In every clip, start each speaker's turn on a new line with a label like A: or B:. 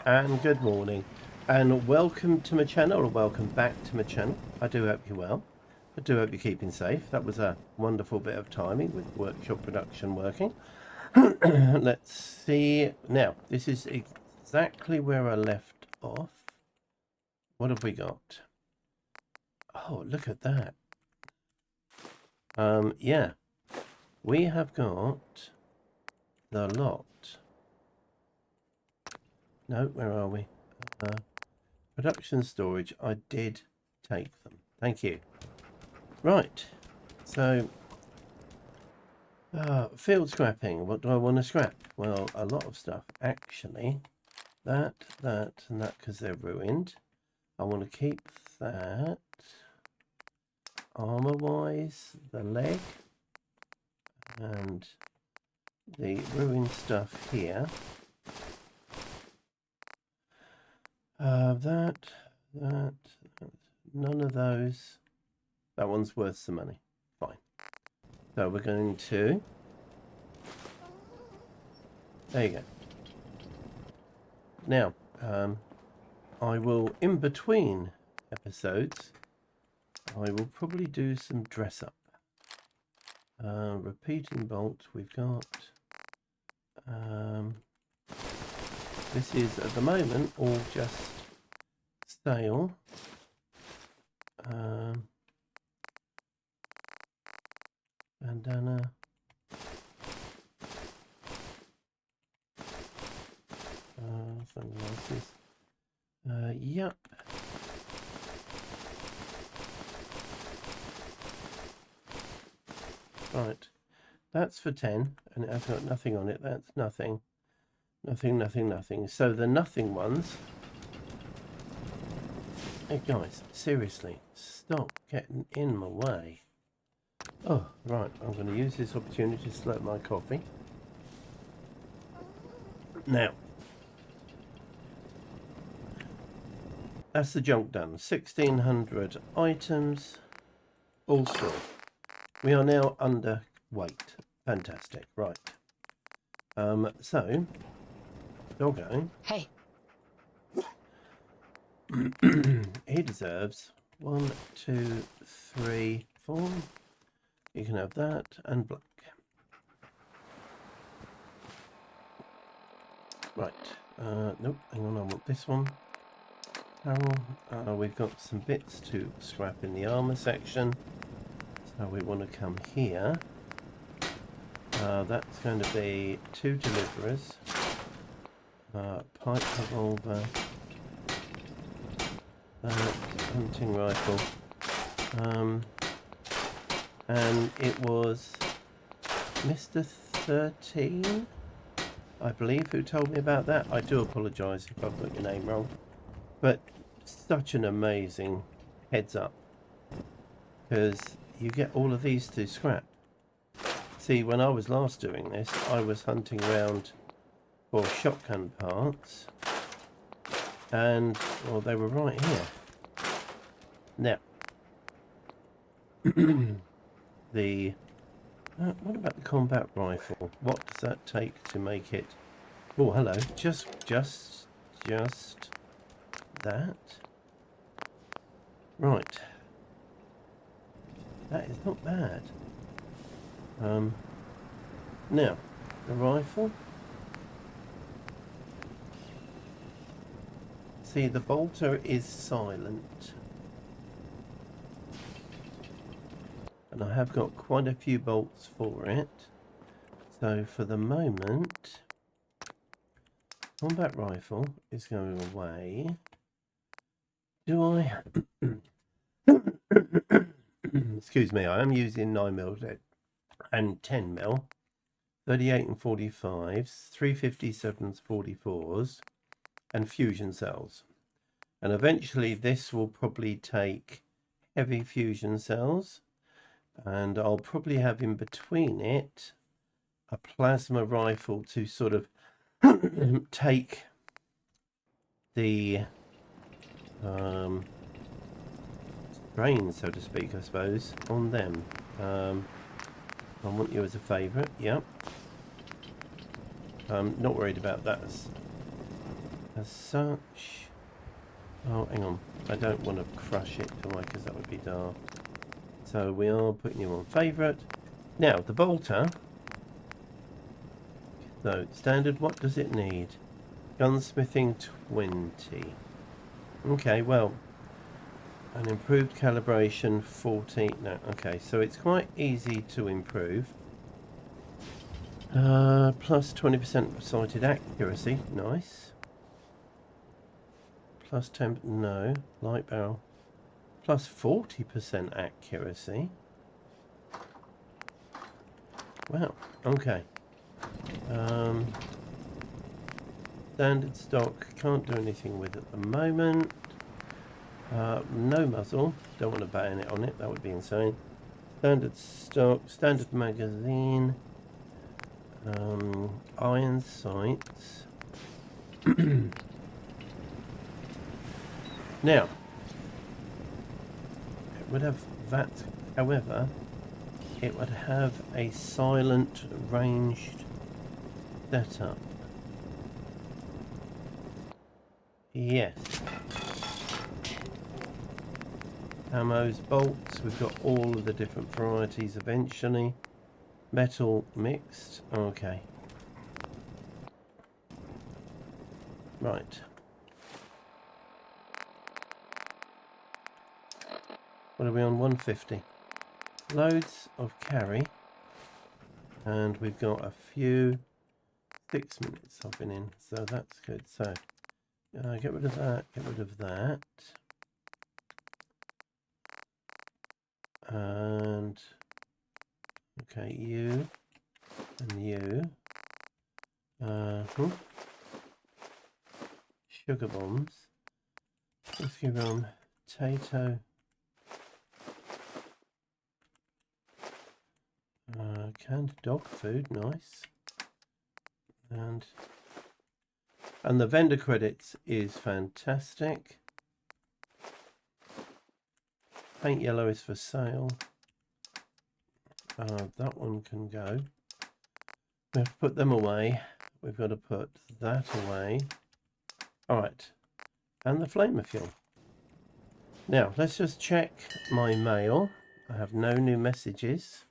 A: and good morning, and welcome to my channel, or welcome back to my channel. I do hope you're well. I do hope you're keeping safe. That was a wonderful bit of timing with workshop production working. Let's see. Now, this is exactly where I left off. What have we got? Oh, look at that. Yeah. We have got the lot. No, where are we? Production storage. I did take them. Thank you. Right. So, field scrapping. What do I want to scrap? Well, a lot of stuff. Actually, that, and that, because they're ruined. I want to keep that. Armor-wise, the leg. And the ruined stuff here. That, none of those. That one's worth some money. Fine. So we're going to... There you go. Now, I will, in between episodes, I will probably do some dress up. Repeating bolt, we've got... this is, at the moment, all just stale. Bandana. Sunglasses. Yep. Right. That's for 10, and it has got nothing on it. That's nothing. Nothing. So the nothing ones... Hey guys, seriously, stop getting in my way. Oh, right, I'm going to use this opportunity to slurp my coffee. Now, that's the junk done. 1,600 items, all stored. We are now under weight. Fantastic, right. So, Doggo.
B: Hey.
A: He deserves 1, 2, 3, 4. You can have that and black. Right. Nope. Hang on. I want this one. Carol. We've got some bits to scrap in the armor section. So we want to come here. That's going to be 2 deliverers. Pipe revolver. Hunting rifle. And it was Mr. 13, I believe, who told me about that. I do apologise if I've got your name wrong. But such an amazing heads up. Because you get all of these to scrap. See, when I was last doing this, I was hunting around for shotgun parts. And, well, they were right here. Now, the... what about the combat rifle? What does that take to make it... Oh, hello. Just that. Right. That is not bad. Now, the rifle. See, the bolter is silent. And I have got quite a few bolts for it. So for the moment, combat rifle is going away. Do I... Excuse me, I am using 9mm and 10mm, 38 and 45s, 357s, 44s, and fusion cells. And eventually this will probably take heavy fusion cells. And I'll probably have in between it a plasma rifle to sort of take the strain, so to speak, I suppose, on them. I want you as a favourite, yep. Not worried about that. as such. Oh, hang on. I don't want to crush it, do I? Because that would be daft. So we are putting you on favourite. Now, the bolter. So, standard, what does it need? Gunsmithing 20. Okay, well, an improved calibration 14. No, okay, so it's quite easy to improve. Plus 20% sighted accuracy. Nice. Plus 10. No. Light barrel. Plus 40% accuracy. Wow. Okay. Standard stock. Can't do anything with at the moment. No muzzle. Don't want to bayonet on it. That would be insane. Standard stock. Standard magazine. Iron sights. Now, it would have that, however, it would have a silent ranged setup. Yes. Ammos, bolts, we've got all of the different varieties eventually. Metal mixed, okay. Right. What are we on? 150. Loads of carry. And we've got a few 6 minutes I've been in, so that's good. So get rid of that, get rid of that. And okay, you and you. Sugar bombs. Whiskey rum, potato. Canned dog food, nice. And the vendor credits is fantastic. Paint yellow is for sale. That one can go. We have to put them away. We've got to put that away. Alright. And the flamer fuel. Now, let's just check my mail. I have no new messages.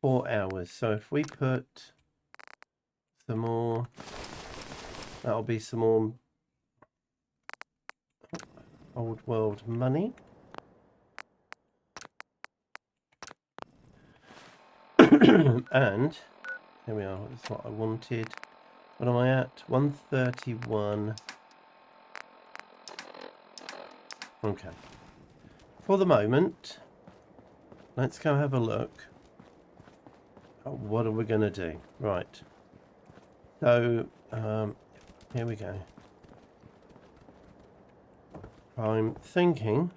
A: 4 hours. So if we put some more, that'll be some more old world money. And here we are. That's what I wanted. What am I at? 131. Okay. For the moment, let's go have a look. What are we going to do? Right. So, here we go. I'm thinking.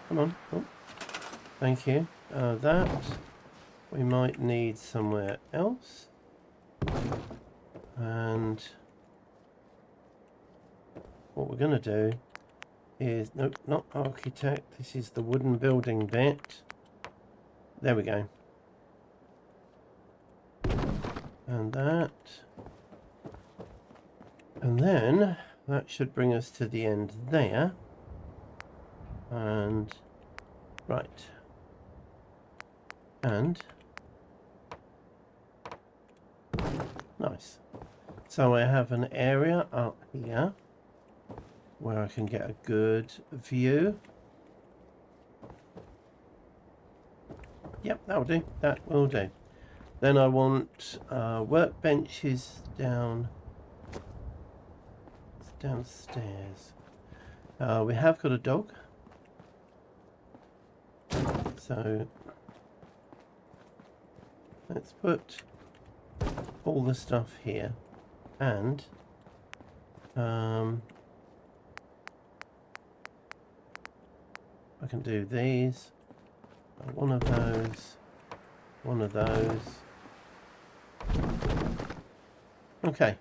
A: Come on. Oh, thank you. That we might need somewhere else. And what we're going to do is, nope, not architect. This is the wooden building bit. There we go. And that. And then that should bring us to the end there. And right. And nice. So I have an area up here where I can get a good view. Yep, that'll do. That will do. Then I want workbenches down. It's downstairs. We have got a dog. So let's put all the stuff here. And I can do these. One of those. One of those. Okay.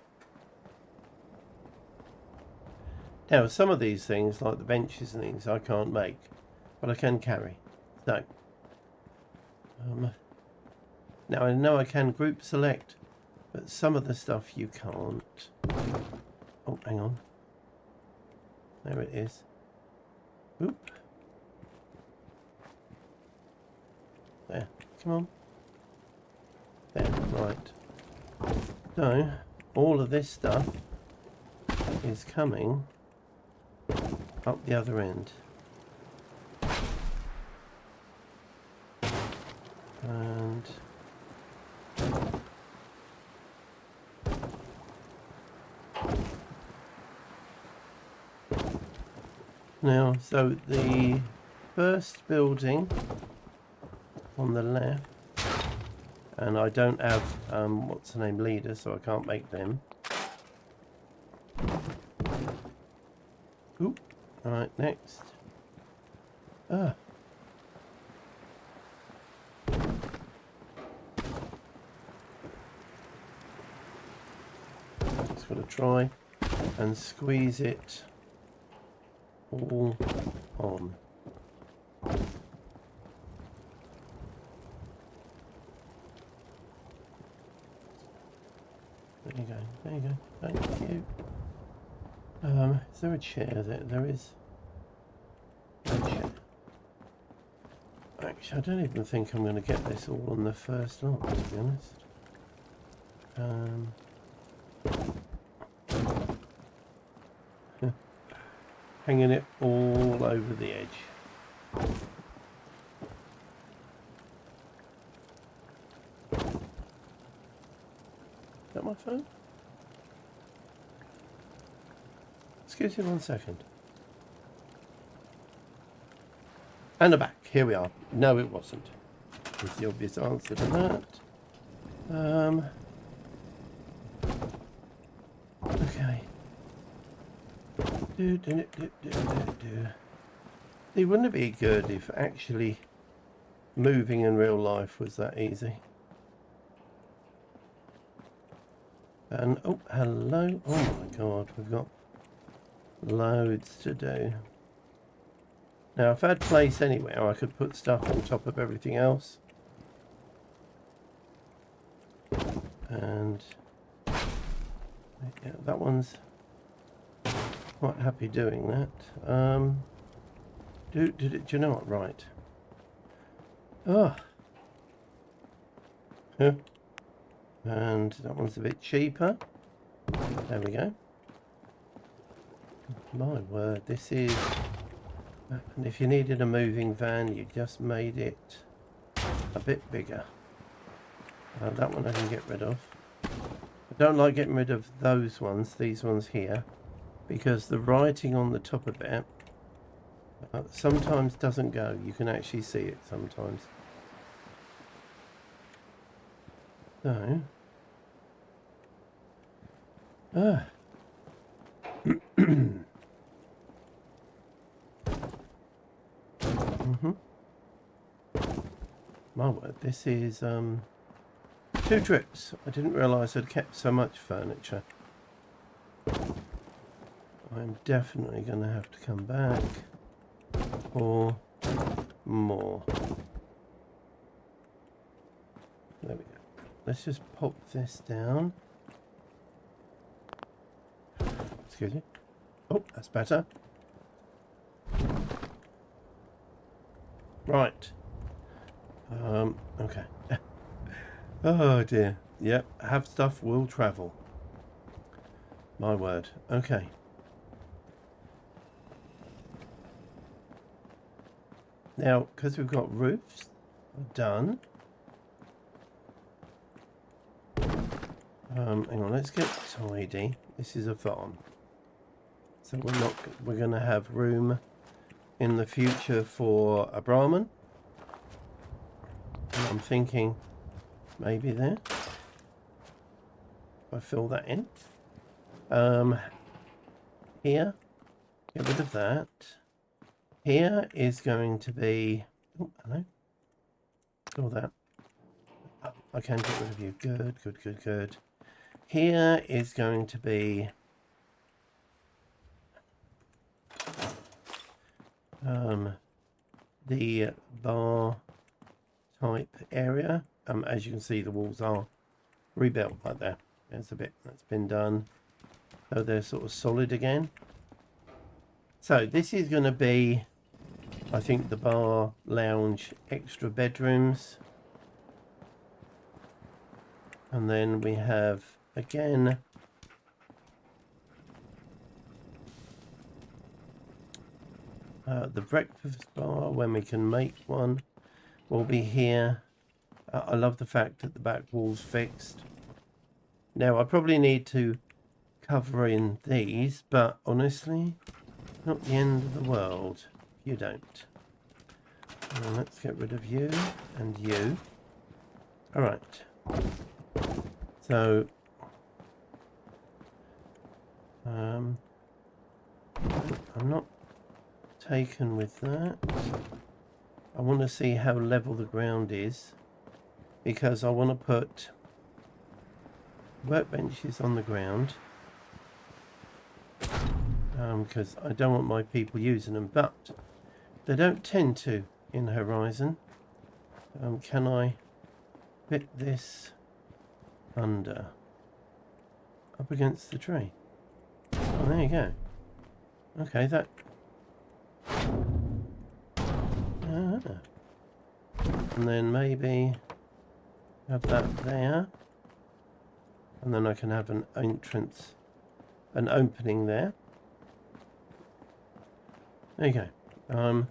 A: Now, some of these things, like the benches and things, I can't make, but I can carry. So, now I know I can group select but some of the stuff you can't. Oh, hang on. There it is. Oop. There, come on. There, right. So, all of this stuff is coming up the other end. And now, so the first building on the left, and I don't have what's the name, leader, so I can't make them. Oop. Alright, next. Ah. Just got to try and squeeze it all on. There you go, there you go, thank you. Is there a chair there? There is a chair. Actually, I don't even think I'm going to get this all on the first lot, to be honest. Hanging it all over the edge. Is that my phone? Excuse me 1 second. And back. Here we are. No, it wasn't. Is the obvious answer to that. Okay. See, wouldn't it be good if actually moving in real life was that easy? And oh, hello. Oh my god, we've got loads to do. Now, if I had place anywhere, I could put stuff on top of everything else. And yeah, that one's quite happy doing that. Do you know what? Right. Oh. Huh. And that one's a bit cheaper. There we go. My word, this is... And if you needed a moving van, you just made it a bit bigger. That one I can get rid of. I don't like getting rid of those ones, these ones here, because the writing on the top of it sometimes doesn't go. You can actually see it sometimes. So... My word, this is 2 trips. I didn't realise I'd kept so much furniture. I'm definitely going to have to come back for more. There we go. Let's just pop this down. Excuse me. Oh, that's better. Right. Okay. Oh dear. Yep, have stuff will travel. My word. Okay. Now, because we've got roofs done. Hang on, let's get tidy. This is a farm. So we're gonna have room in the future for a Brahmin. And I'm thinking maybe there. If I fill that in. Here, get rid of that. Here is going to be... Oh, hello. Fill that. Oh, I can get rid of you. Good, good, good, good. Here is going to be... the bar type area. As you can see, the walls are rebuilt like that. There's a bit that's been done, so they're sort of solid again. So this is going to be, I think, the bar, lounge, extra bedrooms. And then we have, again, the breakfast bar, when we can make one, will be here. I love the fact that the back wall's fixed. Now, I probably need to cover in these, but honestly, not the end of the world if you don't. Let's get rid of you and you. All right. So, I'm not taken with that. I want to see how level the ground is, because I want to put workbenches on the ground, because I don't want my people using them, but they don't tend to in Horizon. Can I fit this under up against the tree? Oh, there you go. Okay, that and then maybe have that there, and then I can have an entrance, an opening there. There you go.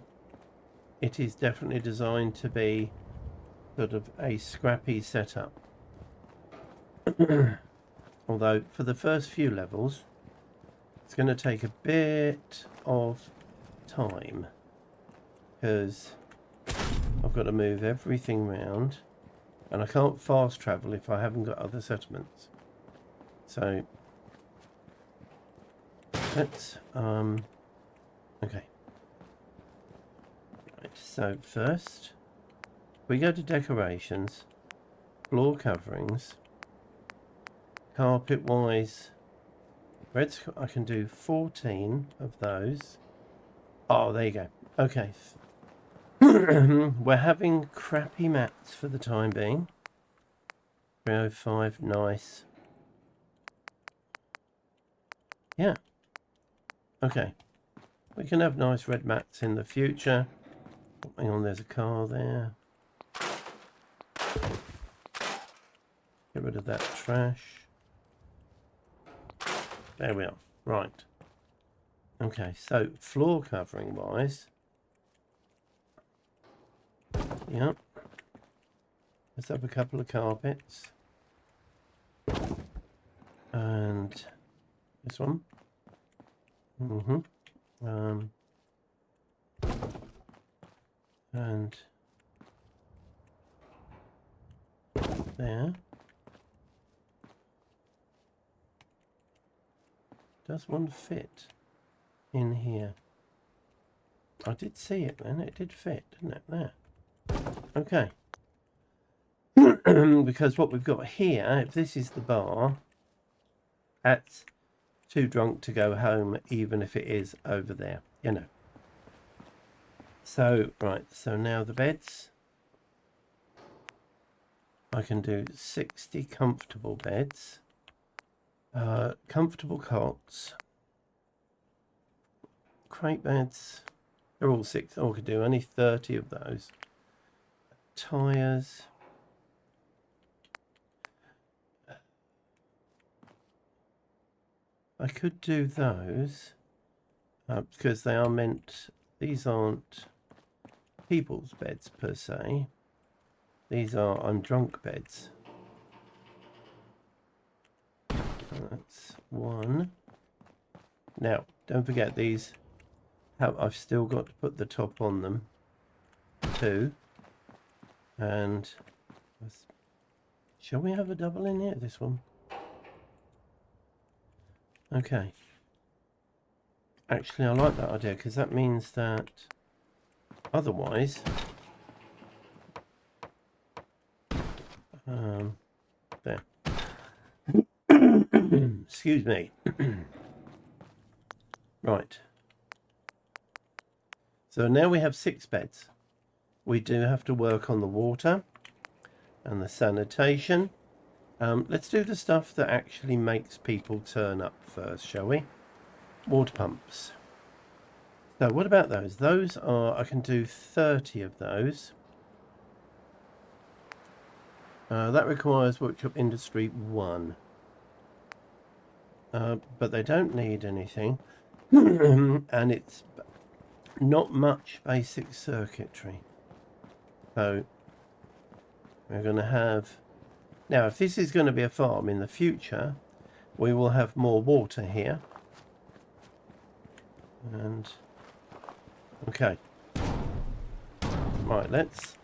A: It is definitely designed to be sort of a scrappy setup. Although for the first few levels it's going to take a bit of time, because I've got to move everything round, and I can't fast travel if I haven't got other settlements. So let's okay. Right, so first we go to decorations, floor coverings, carpet wise, reds. I can do 14 of those. Oh, there you go. Okay. We're having crappy mats for the time being. 305, nice. Yeah. Okay. We can have nice red mats in the future. Hang on, there's a car there. Get rid of that trash. There we are. Right. Okay, so floor covering wise. Yep. Let's have a couple of carpets. And this one. And there. Does one fit in here? I did see it then. It did fit, didn't it? There. Okay. Because what we've got here, if this is the bar, that's too drunk to go home, even if it is over there, you know. So, right, so now the beds. I can do 60 comfortable beds. Comfortable cots. Crate beds. They're all 6. Oh, I could do only 30 of those. Tyres. I could do those because they are meant, these aren't people's beds per se. These are I'm drunk beds. That's one. Now, don't forget these have, I've still got to put the top on them. 2. And shall we have a double in here? This one. Okay. Actually, I like that idea because that means that otherwise, there. Excuse me. Right. So now we have 6 beds. We do have to work on the water and the sanitation Let's do the stuff that actually makes people turn up first, shall we? Water pumps. So what about those? Those are, I can do 30 of those. That requires Workshop Industry 1. But they don't need anything. And it's not much basic circuitry. So we're going to have... Now, if this is going to be a farm in the future, we will have more water here. And... Okay. Right, let's...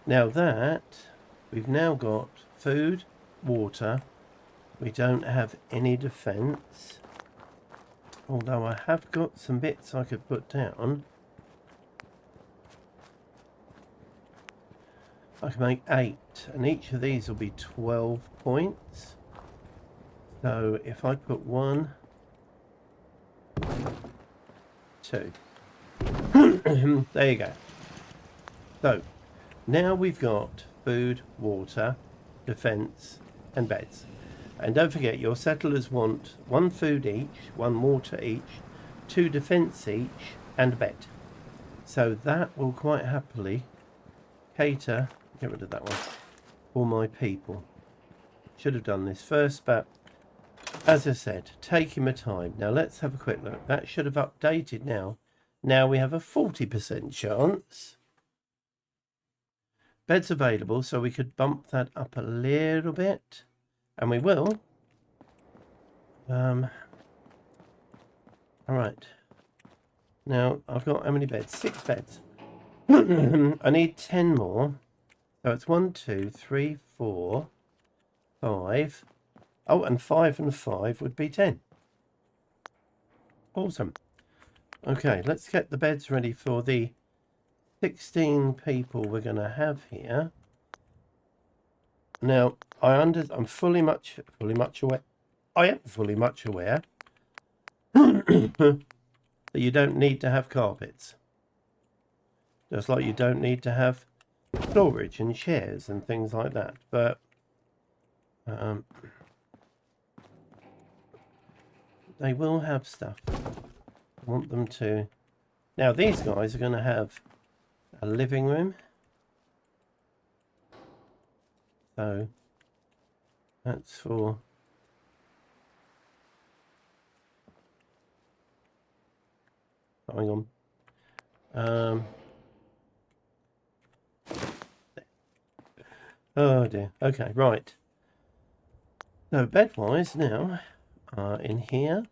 A: Now that... We've now got food, water. We don't have any defence. Although I have got some bits I could put down. I can make 8, and each of these will be 12 points. So if I put 1, 2. There you go. So now we've got food, water, defence and beds. And don't forget, your settlers want 1 food each, 1 water each, 2 defence each and a bed. So that will quite happily cater, get rid of that one, for my people. Should have done this first, but as I said, taking my time. Now let's have a quick look. That should have updated now. Now we have a 40% chance. Beds available, so we could bump that up a little bit. And we will. All right. Now, I've got how many beds? 6 beds. I need 10 more. So it's 1, 2, 3, 4, 5. Oh, and 5 and 5 would be 10. Awesome. Okay, let's get the beds ready for the 16 people we're going to have here. Now, I'm fully much aware. I am fully much aware that you don't need to have carpets. Just like you don't need to have storage and chairs and things like that. But they will have stuff. I want them to. Now, these guys are going to have a living room. So that's for... Hang on. Oh dear. Okay, right. So bed-wise now, in here,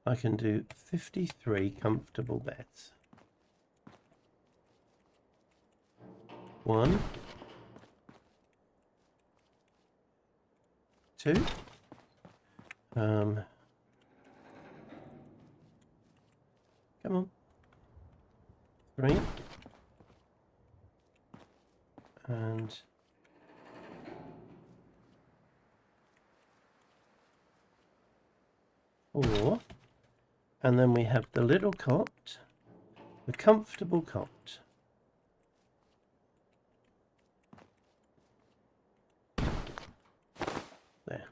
A: I can do 53 comfortable beds. 1, 2. Come on. 3. And 4. And then we have the little cot, the comfortable cot. There.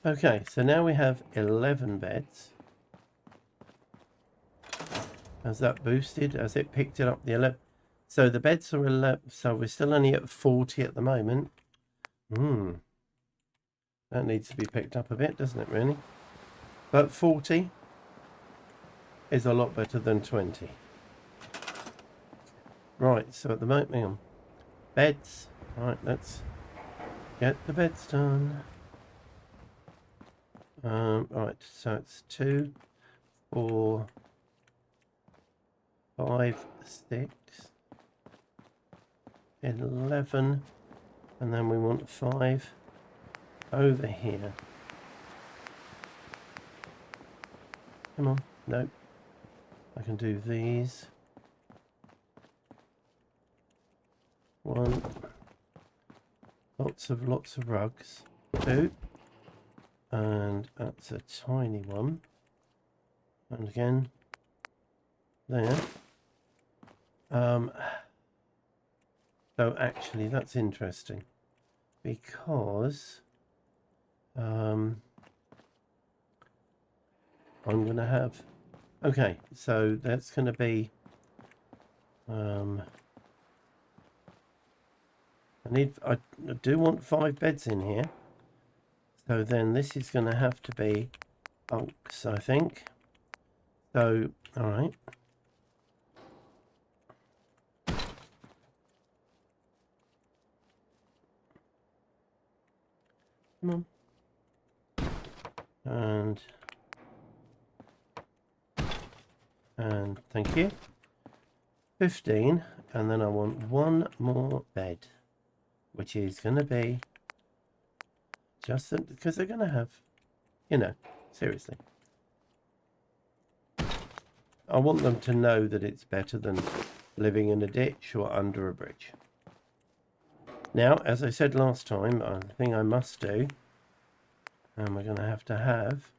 A: Okay, so now we have 11 beds. Has that boosted? Has it picked it up the 11? So the beds are 11. So we're still only at 40 at the moment. That needs to be picked up a bit, doesn't it, really? But 40 is a lot better than 20. Right, so at the moment, hang on. Beds. Right, let's get the beds done. Right, so it's 2, 4, 5, 6, 11, and then we want 5 over here. Come on, nope. I can do these. 1. Lots of rugs. 2. And that's a tiny one. And again, there. So actually that's interesting, because I'm going to have... Okay, so that's going to be... I do want 5 beds in here. So then this is going to have to be oaks, I think. So, all right. Come on. And thank you. 15, and then I want 1 more bed, which is going to be just because they're going to have, you know, seriously. I want them to know that it's better than living in a ditch or under a bridge. Now, as I said last time, I think I must do, and we're going to have,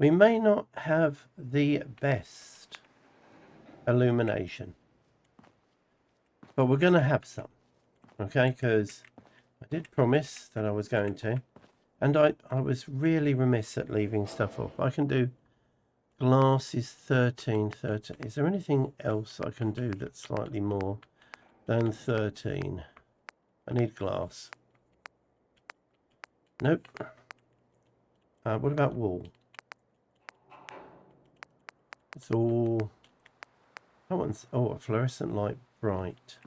A: we may not have the best illumination, but we're going to have some, okay, because I did promise that I was going to, and I was really remiss at leaving stuff off. I can do glass is 13. Is there anything else I can do that's slightly more than 13? I need glass. Nope. What about wool? It's all... That one's... Oh, a fluorescent light bright.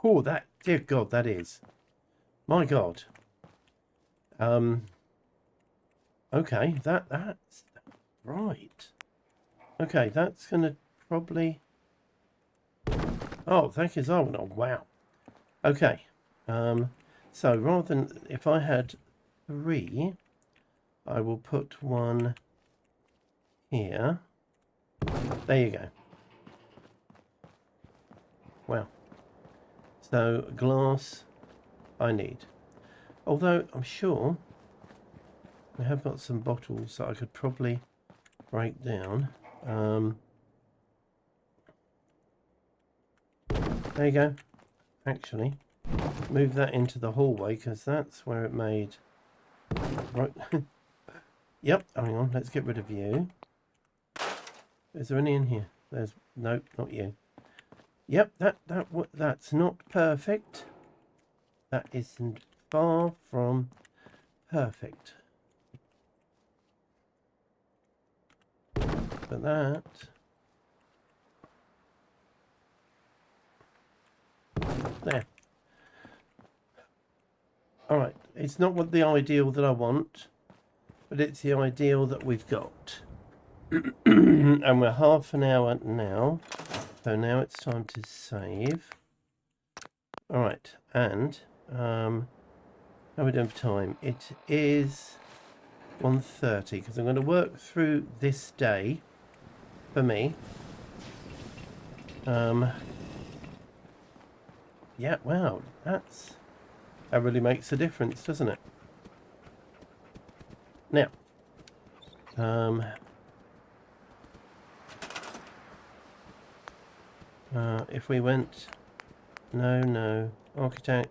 A: Oh, that... Dear God, that is. My God. Okay, that's... Right. Okay, that's going to probably... Oh, thank you, Zarwin. Oh, wow. Okay. So rather than... If I had 3, I will put 1 here. There you go. Wow. So glass I need. Although I'm sure I have got some bottles that I could probably break down. There you go. Actually, move that into the hallway because that's where it made... Right. Yep, hang on, let's get rid of you. Is there any in here? There's... Nope, not you. Yep, that's not perfect. That isn't far from perfect. But that... There. Alright, it's not what the ideal that I want, but it's the ideal that we've got. And we're half an hour now, so now it's time to save. Alright, and how are we doing for time? It is 1:30 because I'm going to work through this day for me. Yeah, wow, that really makes a difference, doesn't it? Now, if we went, no, architect,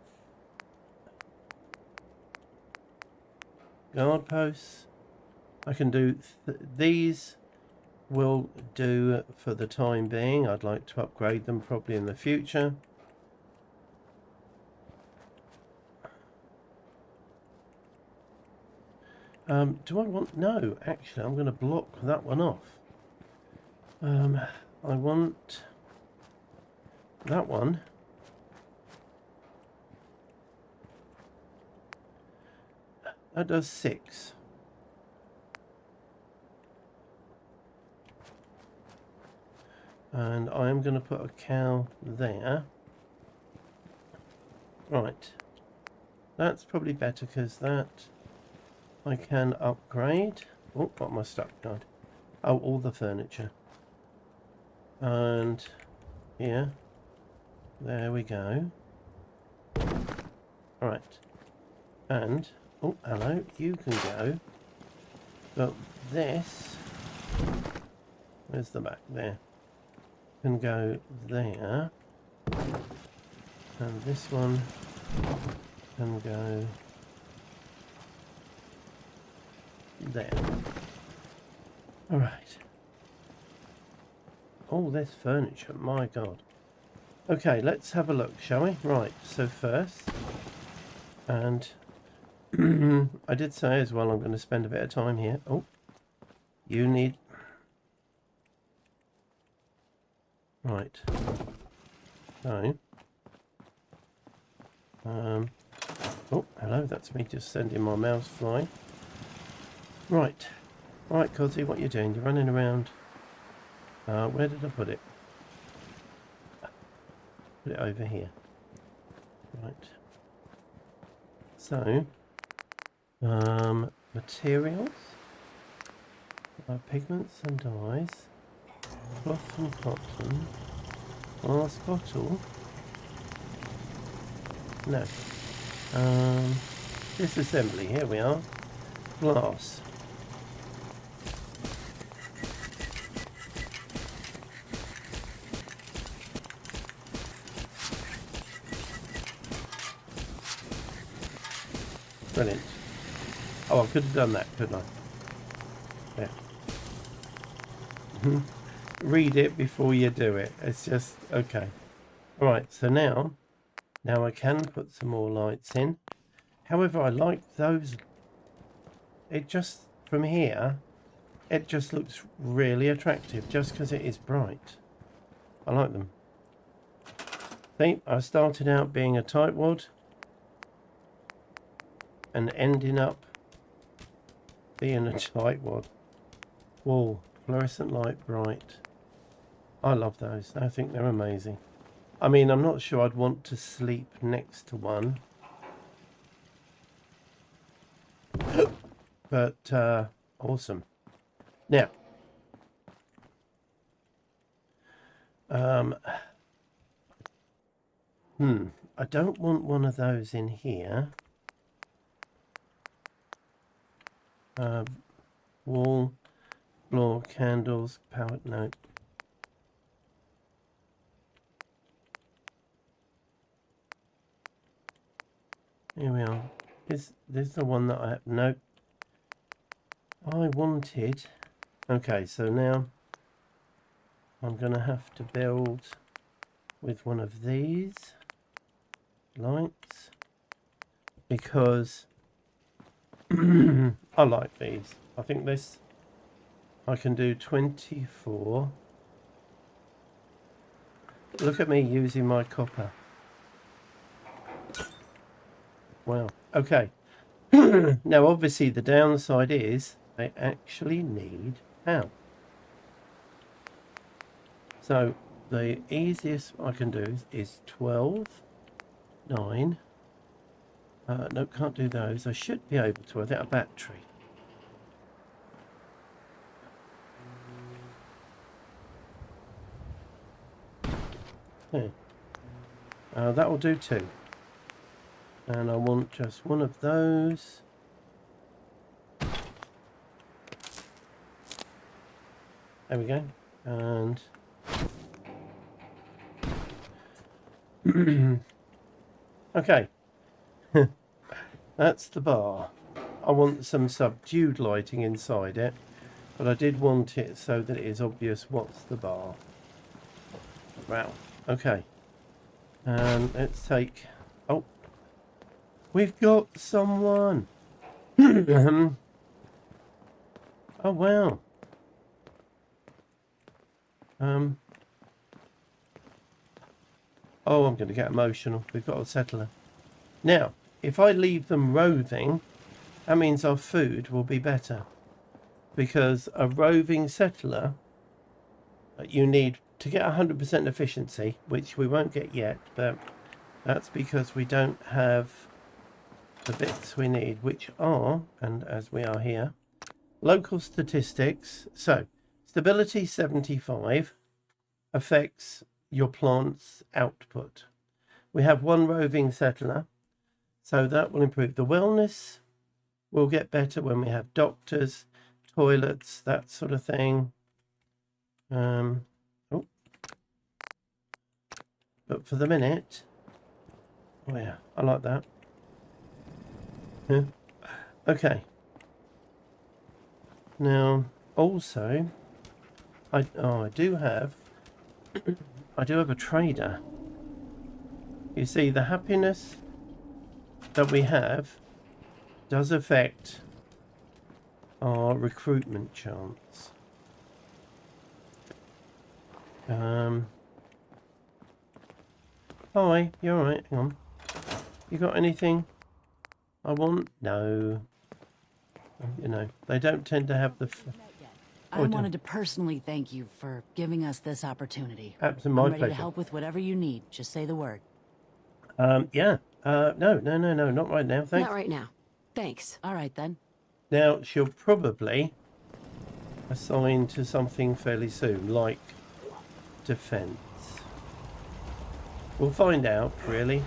A: guard posts, I can do, these will do for the time being. I'd like to upgrade them probably in the future. Do I want... No, actually, I'm going to block that one off. I want that one. That does 6. And I am going to put a cow there. Right. That's probably better because that... I can upgrade. Oh, what am I stuck on? Oh, all the furniture. And here. There we go. Alright. And, oh, hello, you can go. But this Where's the back? There. Can go there. And this one can go there. All right. All this furniture, my God. Okay, let's have a look, shall we? Right, so first, and I did say as well I'm going to spend a bit of time here. Oh, you need... Right. So, oh, hello, that's me just sending my mouse flying. Right. Right, Cozzy, what you doing? You're running around. Where did I put it? Put it over here. Right. So, materials, pigments and dyes, cloth and cotton, glass bottle. No. Disassembly. Here we are. Glass. Brilliant. Oh, I could have done that, couldn't I? Yeah. Read it before you do it. It's just, okay. Alright, so now I can put some more lights in. However, I like those. It just, from here, it just looks really attractive just because it is bright. I like them. See, I started out being a tightwad and ending up being a tightwad. Wall, fluorescent light, bright. I love those. I think they're amazing. I mean, I'm not sure I'd want to sleep next to one. But, awesome. Now, I don't want one of those in here. Wall, floor, candles, power, no. Here we are. Is this the one that I... Nope. I wanted... Okay, so now I'm going to have to build with one of these lights because I like these. I think this... I can do 24. Look at me using my copper. Wow. Okay. Now, obviously, the downside is they actually need power. So, the easiest I can do is 12, 9. No, can't do those. I should be able to without a battery. There. That will do 2. And I want just one of those. There we go. And okay. That's the bar. I want some subdued lighting inside it, but I did want it so that it is obvious what's the bar. Wow. Okay. And let's take... Oh. We've got someone. Oh, wow. Oh, I'm going to get emotional. We've got a settler. Now, if I leave them roving, that means our food will be better. Because a roving settler, you need to get 100% efficiency, which we won't get yet, but that's because we don't have the bits we need, which are, and as we are here, local statistics. So, stability 75 affects your plant's output. We have one roving settler, so that will improve the wellness. Will get better when we have doctors, toilets, that sort of thing. Oh, but for the minute, oh yeah, I like that. Yeah. Okay. Now, also, I do have a trader. You see, the happiness that we have does affect our recruitment chance. Hi, you alright? Hang on. You got anything I want? No. You know, they don't tend to have the...
B: I wanted to personally thank you for giving us this opportunity.
A: Absolutely, my
B: I'm ready
A: pleasure.
B: to help with whatever you need. Just say the word.
A: Yeah. No, not right now, thanks.
C: Not right now. Thanks.
B: All right, then.
A: Now, she'll probably assign to something fairly soon, like defense. We'll find out, really.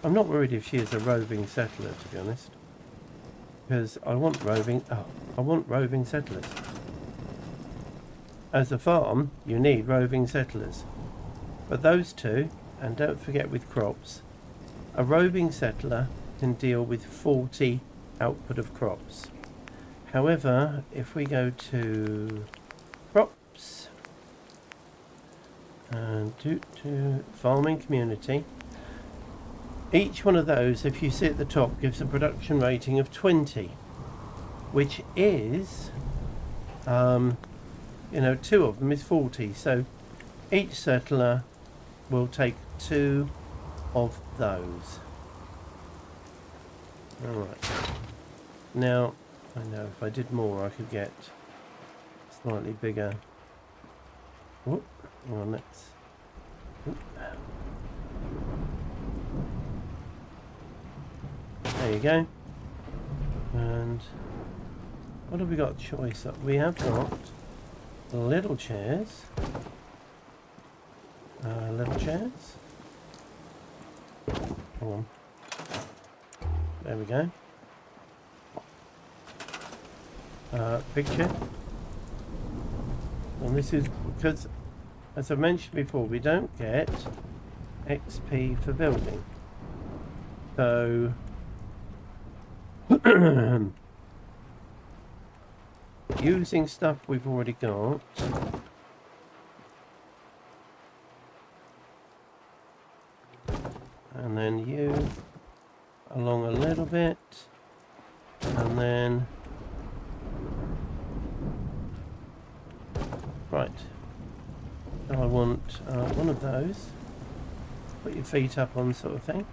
A: I'm not worried if she is a roving settler, to be honest. Because I want roving settlers. As a farm, you need roving settlers. But those two, and don't forget with crops, a roving settler can deal with 40 output of crops. However, if we go to crops and to farming community, each one of those, if you see at the top, gives a production rating of 20, which is, you know, 2 of them is 40. So each settler will take 2 of those. Alright. Now, I know if I did more I could get slightly bigger. Whoop, hang on, let's... Whoop. There you go. And what have we got choice of? We have got little chairs. Little chairs. Come on. There we go. Big chair. And this is because, as I mentioned before, we don't get XP for building. So using stuff we've already got. And then you along a little bit. And then right. Now I want one of those. Put your feet up on, sort of thing.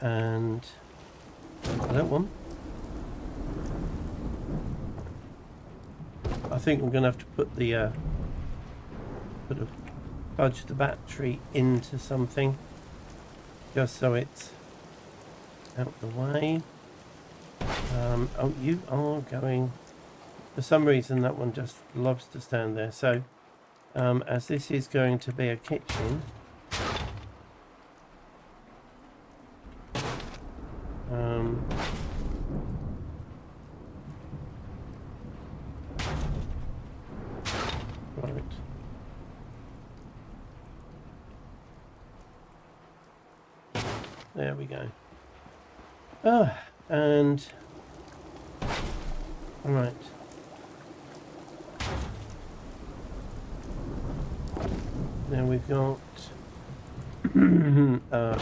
A: And that one. I think we're going to have to put the fudge the battery into something, just so it's out the way. Oh, you are going. For some reason, that one just loves to stand there. So, as this is going to be a kitchen. Right. There we go. And all right. Now we've got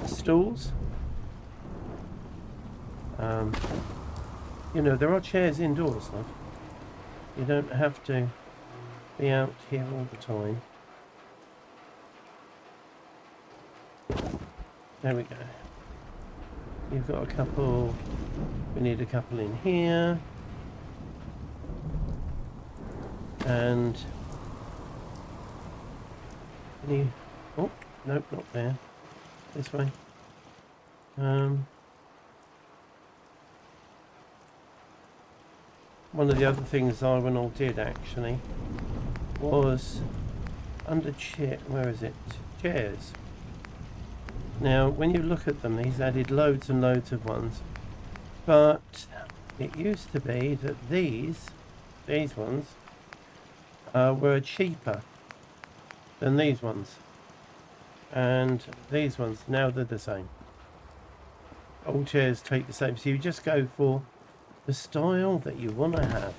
A: stools. You know, there are chairs indoors, love. You don't have to be out here all the time. There we go. You've got a couple. We need a couple in here. And you, oh, nope, not there. This way. One of the other things Ivanhoe did actually was under chair. Where is it? Chairs. Now, when you look at them, he's added loads and loads of ones, but it used to be that these ones were cheaper than these ones, and these ones now they're the same. All chairs take the same, so you just go for the style that you want to have.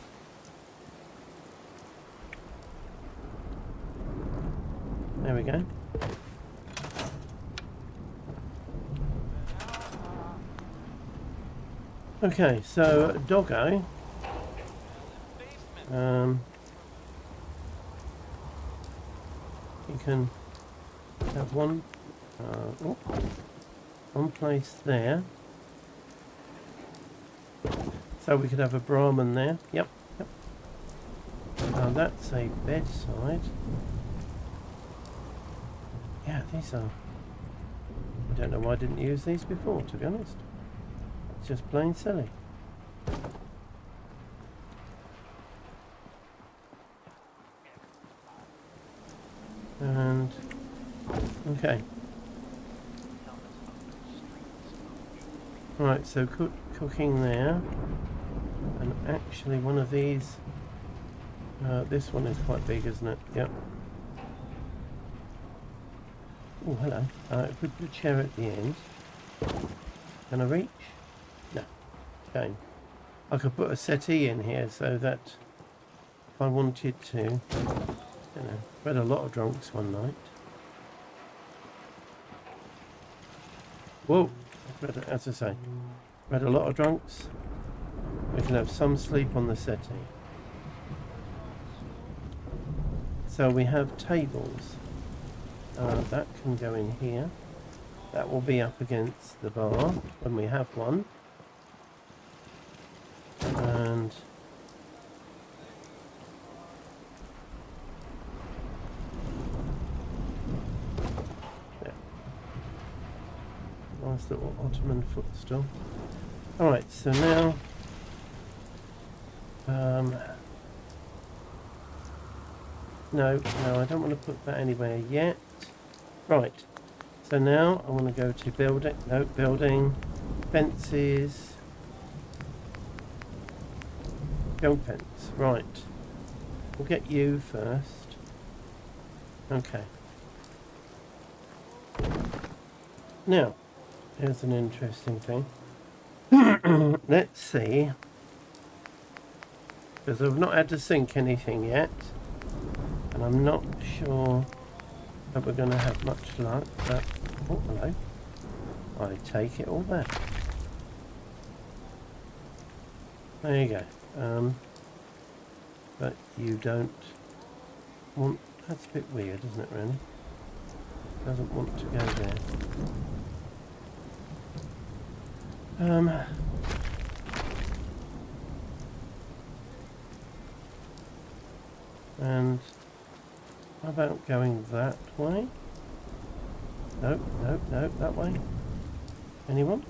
A: There we go. Okay, so Doggo, you can have one place there, so we could have a Brahmin there. Yep. Now that's a bedside. Yeah, these are. I don't know why I didn't use these before, to be honest. It's just plain silly. And okay. Right, so cooking there, and actually one of these. This one is quite big, isn't it? Yep. Oh, hello. If we put a chair at the end, can I reach? No. Okay. I could put a settee in here so that if I wanted to, you know, we had a lot of drunks one night. Whoa! As I say, we had a lot of drunks. We can have some sleep on the settee. So we have tables. That can go in here. That will be up against the bar when we have one. And yeah. Nice little Ottoman footstool. Alright, so now no, I don't want to put that anywhere yet. Right, so now I want to go to building, fences, junk fence, right. We'll get you first. Okay. Now, here's an interesting thing. Let's see. Because I've not had to sink anything yet. And I'm not sure that we're going to have much luck, but oh, hello. I take it all back. There you go. But you don't want... That's a bit weird, isn't it, really? Doesn't want to go there. And how about going that way? Nope, that way. Anyone?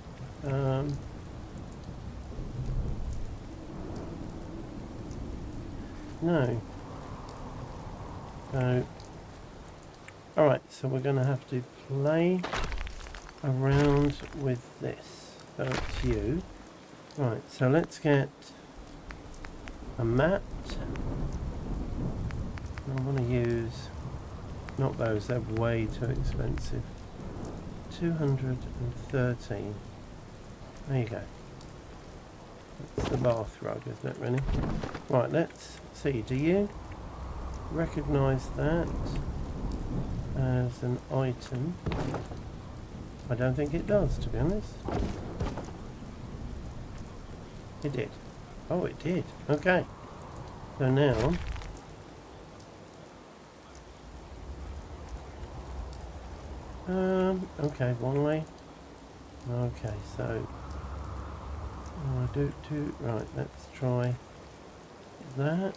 A: No. So, alright, so we're going to have to play around with this. So it's you. Right, so let's get a mat. I want to use, not those, they're way too expensive. 213. There you go. That's the bath rug, isn't it, really? Right, let's see. Do you recognise that as an item? I don't think it does, to be honest. It did. Oh, it did. Okay. So now... okay, one way. Okay, so right, let's try that.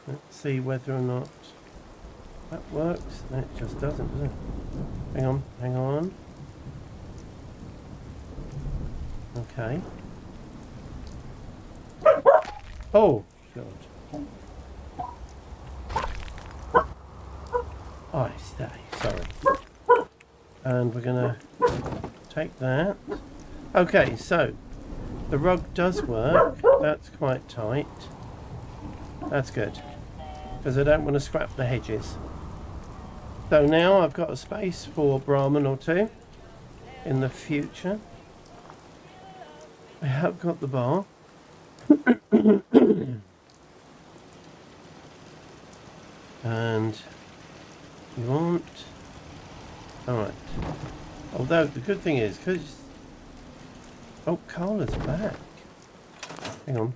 A: Let's see whether or not that works. That just doesn't, does it? Hang on. Okay. Oh, God. I stay, sorry. And we're going to take that. Okay, so the rug does work. That's quite tight. That's good, because I don't want to scrap the hedges. So now I've got a space for Brahmin or two in the future. I have got the bar. And you want... Alright. Although the good thing is, because... Oh, Carla's back. Hang on.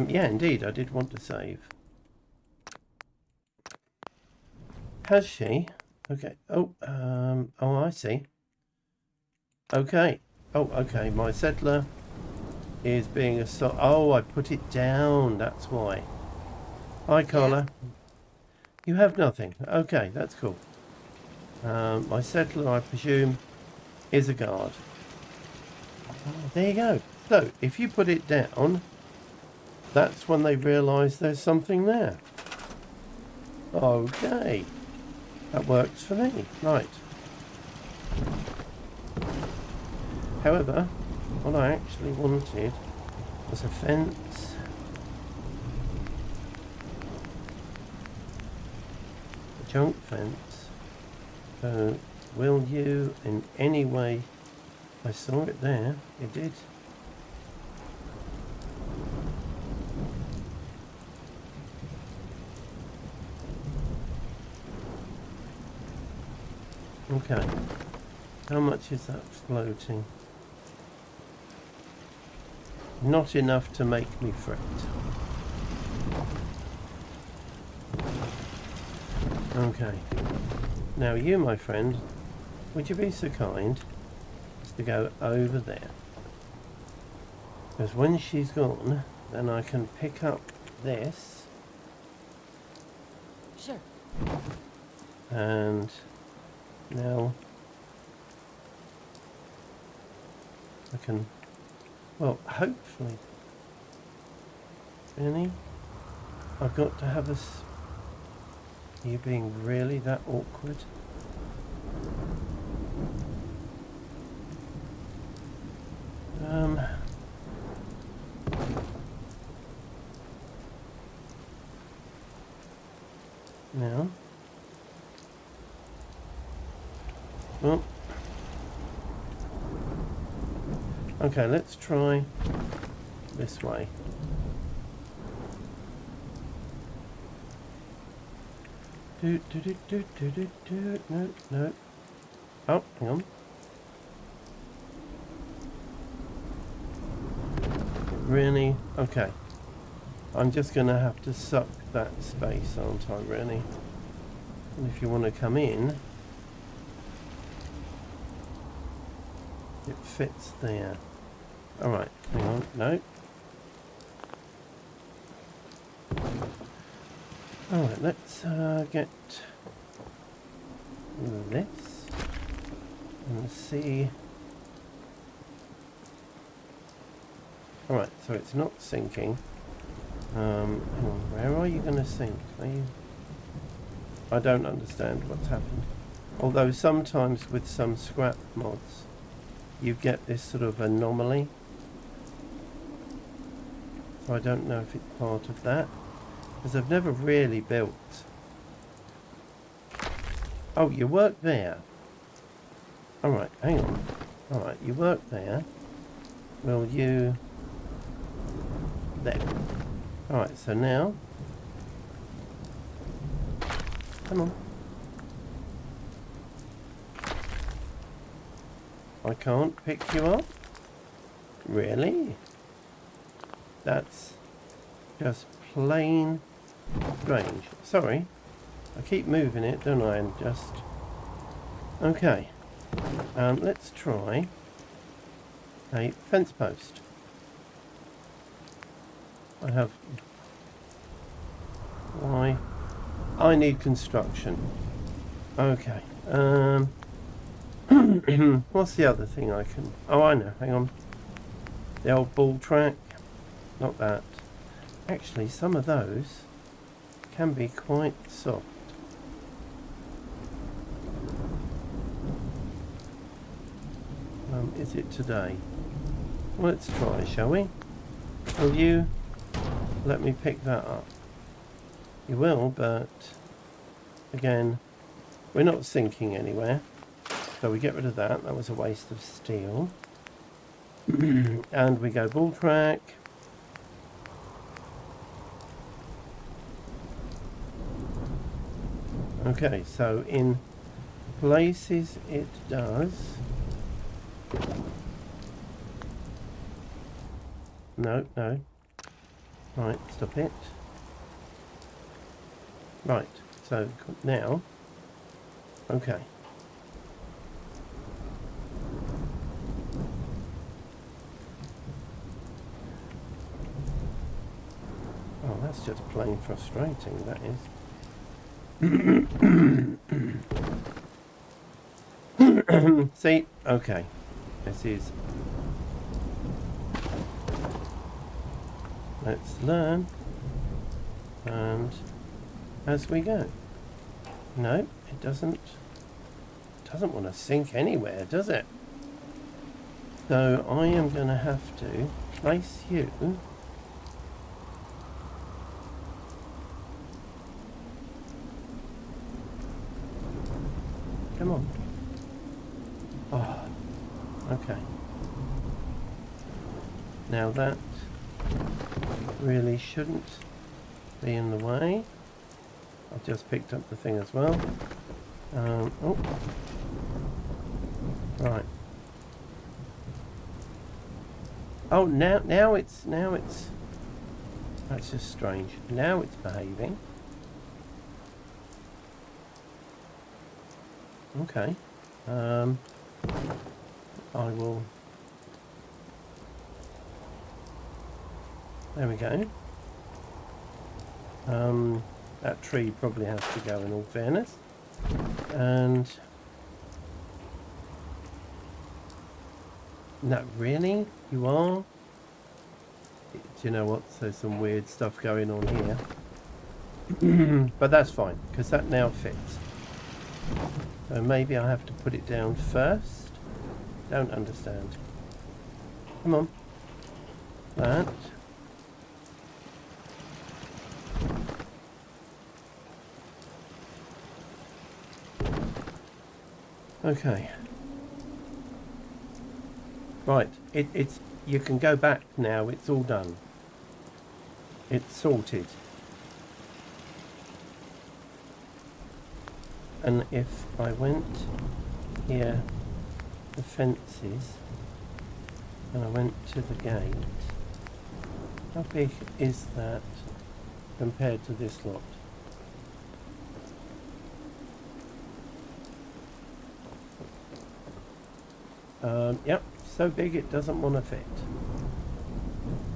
A: Yeah, indeed, I did want to save. Has she? Okay. Oh, I see. Okay. Oh, okay. My settler is being assaulted. Oh, I put it down. That's why. Hi, Carla. Yeah. You have nothing. Okay, that's cool. My settler, I presume, is a guard. There you go. So, if you put it down, that's when they realise there's something there. Okay. That works for me. Right. However, what I actually wanted was a fence. A junk fence. So, will you in any way... I saw it there. It did. Okay. How much is that floating? Not enough to make me fret. Okay. Now you, my friend, would you be so kind as to go over there? Because when she's gone, then I can pick up this.
B: Sure.
A: And now I can, well, hopefully. Really? I've got to have this. Are you being really that awkward? Now. Well. Okay, let's try this way. No. Oh, hang on. Really? Okay. I'm just going to have to suck that space, aren't I, really? And if you want to come in, it fits there. Alright, hang on. No. Alright, let's get this and see. Alright, so it's not sinking. Hang on, where are you going to sink? Are you... I don't understand what's happened. Although sometimes with some scrap mods, you get this sort of anomaly. So I don't know if it's part of that. Because I've never really built... Oh, you work there. Alright, hang on. Alright, you work there. Will you... There. Alright, so now... Come on. I can't pick you up? Really? That's just plain strange. Sorry. I keep moving it, don't I? And just... Okay. Let's try a fence post. I have... Why? I need construction. Okay. What's the other thing I can... Oh, I know. Hang on. The old ball track. Not that. Actually, some of those can be quite soft. time is it today? Let's try, shall we? Will you let me pick that up? You will, but again, we're not sinking anywhere. So we get rid of that. That was a waste of steel. And we go ball track. Okay, so in places it does. No, no. Right, stop it. Right, so now, okay. Oh, that's just plain frustrating, that is. See, okay. This is. Let's learn. And as we go. No, it doesn't want to sink anywhere, does it? So I am going to have to place you come on. Oh, okay. Now that really shouldn't be in the way. I've just picked up the thing as well. Oh, right. Oh, now it's that's just strange. Now it's behaving. Okay. I will. There we go. That tree probably has to go in all fairness. And no, really? You are? Do you know what? There's some weird stuff going on here. But that's fine, because that now fits. So maybe I have to put it down first. Don't understand. Come on. That. Okay. Right. It's you can go back now. It's all done. It's sorted. And if I went here, the fences, and I went to the gate, how big is that compared to this lot? Yep, so big it doesn't want to fit.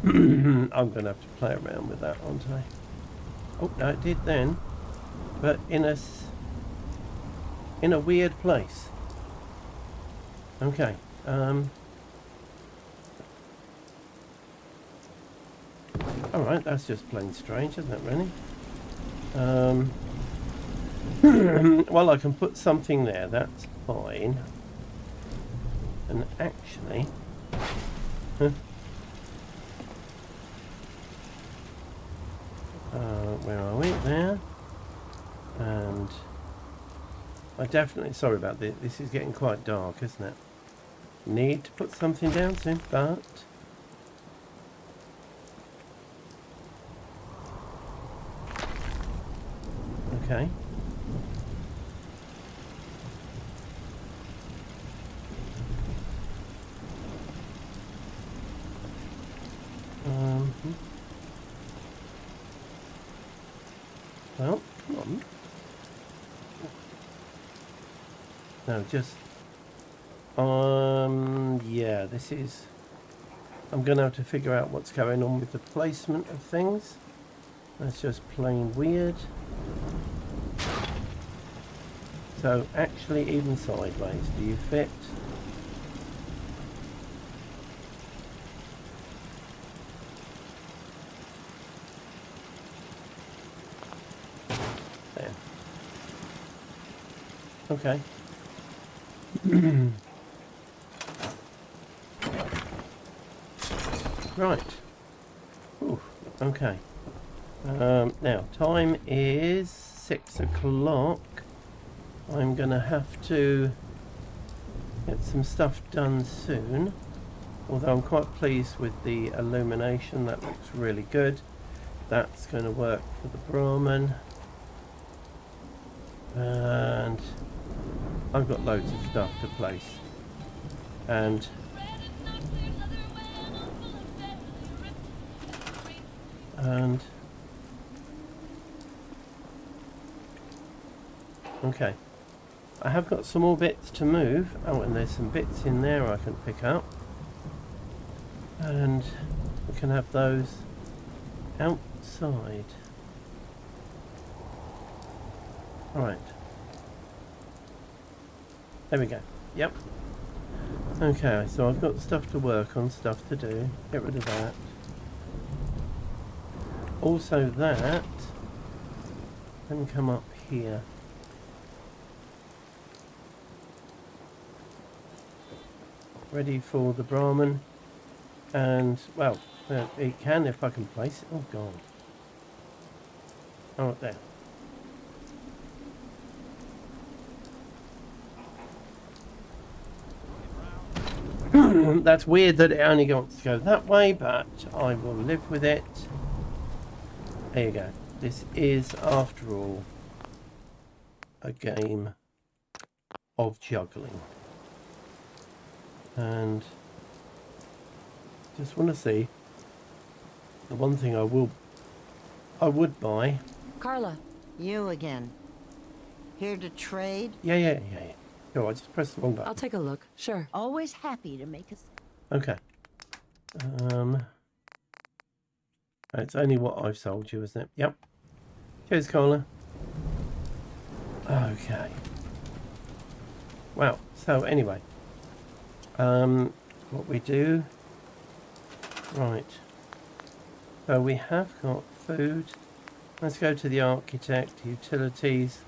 A: I'm going to have to play around with that, aren't I? Oh, no, it did then, but in a weird place. Okay. Alright, that's just plain strange, isn't it, really? Well, I can put something there, that's fine. And actually... where are we? There. And... I definitely... Sorry about this. This is getting quite dark, isn't it? Need to put something down soon, but... Okay. Well, come on. No, just... yeah, this is... I'm going to have to figure out what's going on with the placement of things. That's just plain weird. So, actually, even sideways, do you fit? There. Okay. Right. Ooh, okay. Now, time is 6 o'clock. I'm going to have to get some stuff done soon. Although I'm quite pleased with the illumination. That looks really good. That's going to work for the Brahmin. And I've got loads of stuff to place. And okay, I have got some more bits to move. Oh, and there's some bits in there I can pick up, and we can have those outside. Alright, there we go. Yep. Okay, so I've got stuff to work on, stuff to do. Get rid of that. Also that can come up here. Ready for the Brahmin. And, well, it can if I can place it. Oh, God. Oh, there. That's weird that it only wants to go that way, but I will live with it. There you go. This is, after all, a game of juggling. And just want to see the one thing I would buy.
C: Carla, you again. Here to trade?
A: Yeah. No, I just pressed the wrong button.
B: I'll take a look. Sure.
C: Always happy to make us.
A: Okay. It's only what I've sold you, isn't it? Yep. Cheers, Carla. Okay. Well, so anyway. What we do. Right. So we have got food. Let's go to the architect, utilities.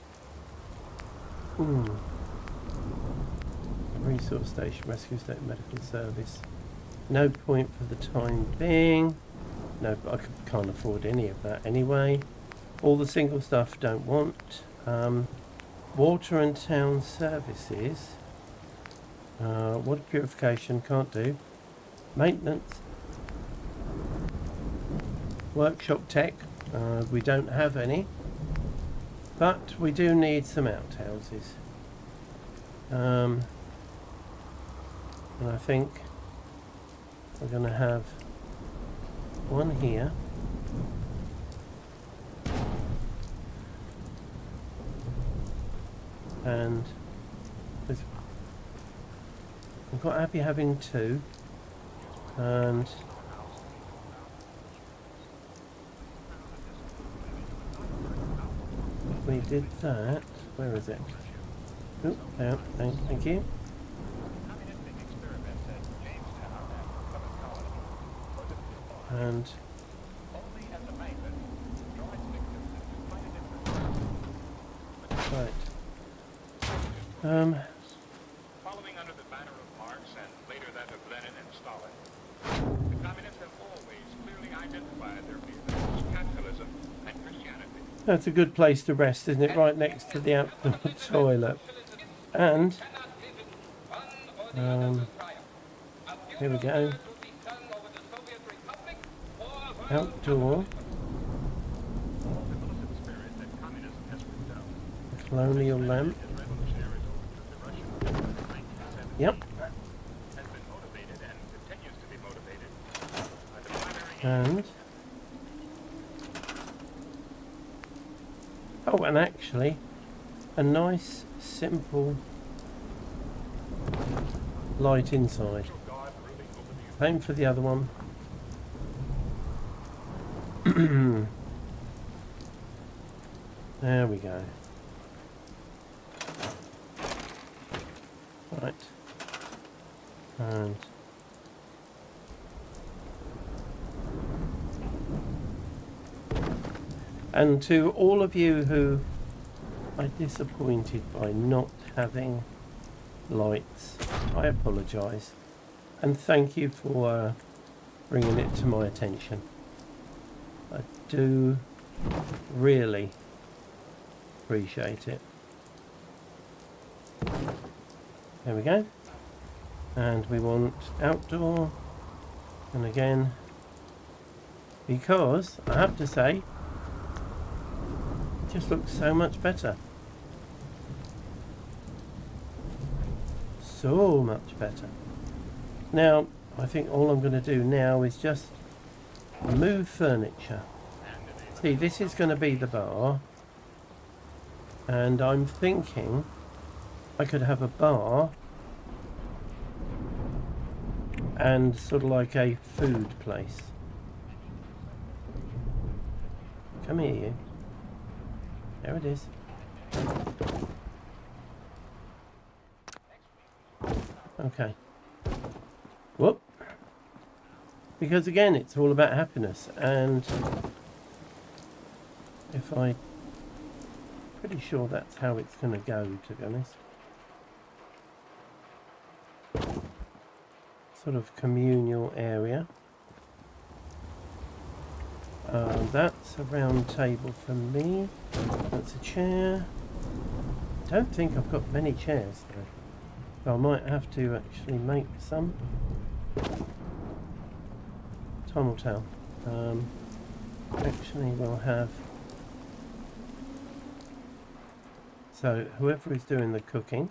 A: Resource station, rescue station, medical service. No point for the time being. No, I can't afford any of that anyway. All the single stuff don't want. Water and town services. Water purification can't do. Maintenance. Workshop tech. We don't have any. But we do need some outhouses. And I think we're going to have one here. And I'm quite happy having two. And we did that. Where is it? Oh, there. Thank you. And right.
D: Following under the banner of Marx and later that of Lenin and Stalin, the communists have always clearly identified their views as capitalism and Christianity.
A: That's a good place to rest, isn't it? Right next to the outdoor toilet. And here we go. Outdoor. Colonial lamp. Yep. And oh, and actually a nice simple light inside. Same for the other one. There we go. Right. And to all of you who are disappointed by not having lights, I apologise. And thank you for bringing it to my attention. I do really appreciate it. There we go. And we want outdoor. And again, because I have to say, it just looks so much better. So much better. Now, I think all I'm going to do now is just move furniture. See, this is going to be the bar. And I'm thinking I could have a bar and sort of like a food place. Come here, you. There it is. Okay. Whoop. Because again, it's all about happiness, and if I... pretty sure that's how it's going to go, to be honest. Sort of communal area. That's a round table for me. That's a chair. Don't think I've got many chairs though. So I might have to actually make some. Time will tell. Actually, we'll have... so whoever is doing the cooking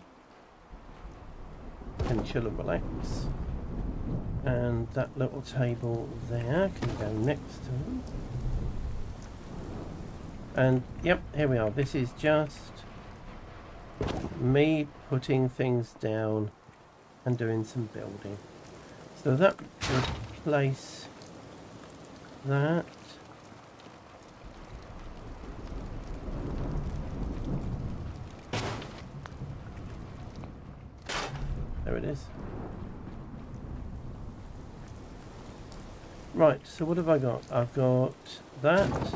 A: can chill and relax. And that little table there can go next to him. And yep, here we are. This is just me putting things down and doing some building. So that would place that. There it is. Right, so what have I got? I've got that.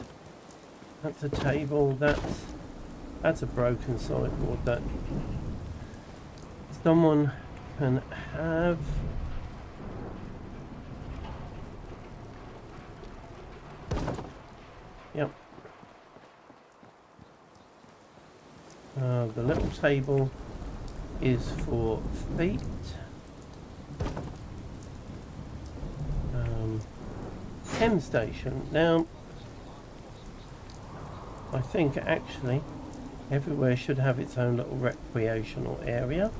A: That's a table. That's a broken sideboard that someone can have. Yep. The little table is for feet. Chem station. Now, I think actually everywhere should have its own little recreational area.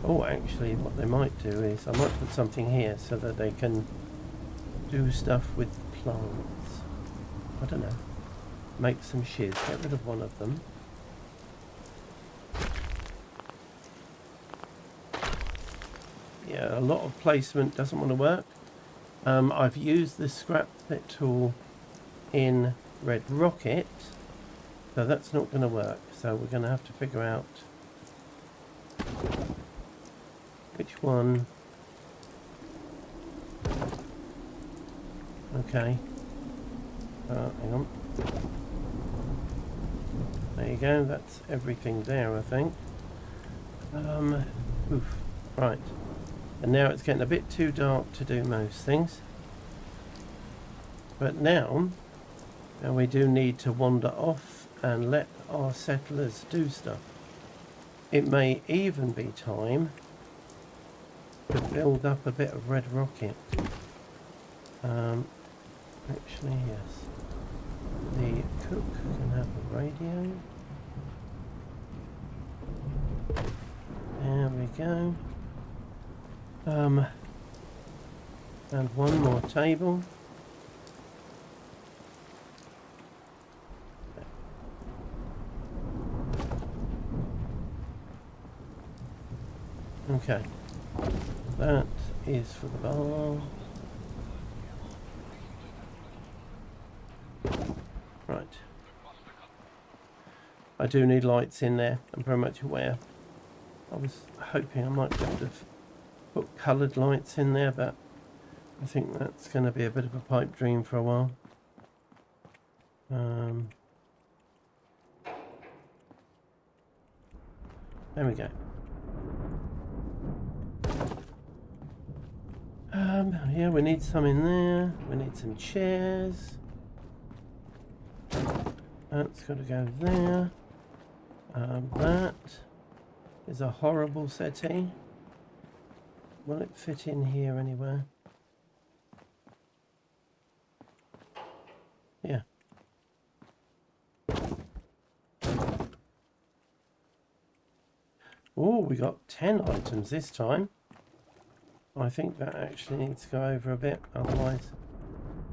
A: Oh, actually what they might do is I might put something here so that they can do stuff with plants. I don't know. Make some shiz. Get rid of one of them. Yeah, a lot of placement doesn't want to work. I've used the scrap bit tool in Red Rocket, so that's not going to work. So we're going to have to figure out which one. Okay. Hang on. There you go. That's everything there, I think. Oof. Right. And now it's getting a bit too dark to do most things. But now we do need to wander off and let our settlers do stuff. It may even be time to build up a bit of Red Rocket. Actually, yes. The cook can have a radio. There we go. And one more table. Okay, that is for the bar. Right. I do need lights in there, I'm very much aware. I was hoping I might be able to put coloured lights in there, but I think that's going to be a bit of a pipe dream for a while. There we go. Yeah, we need some in there. We need some chairs. That's got to go there. That is a horrible settee. Will it fit in here anywhere? Yeah. Oh, we got 10 items this time. I think that actually needs to go over a bit, otherwise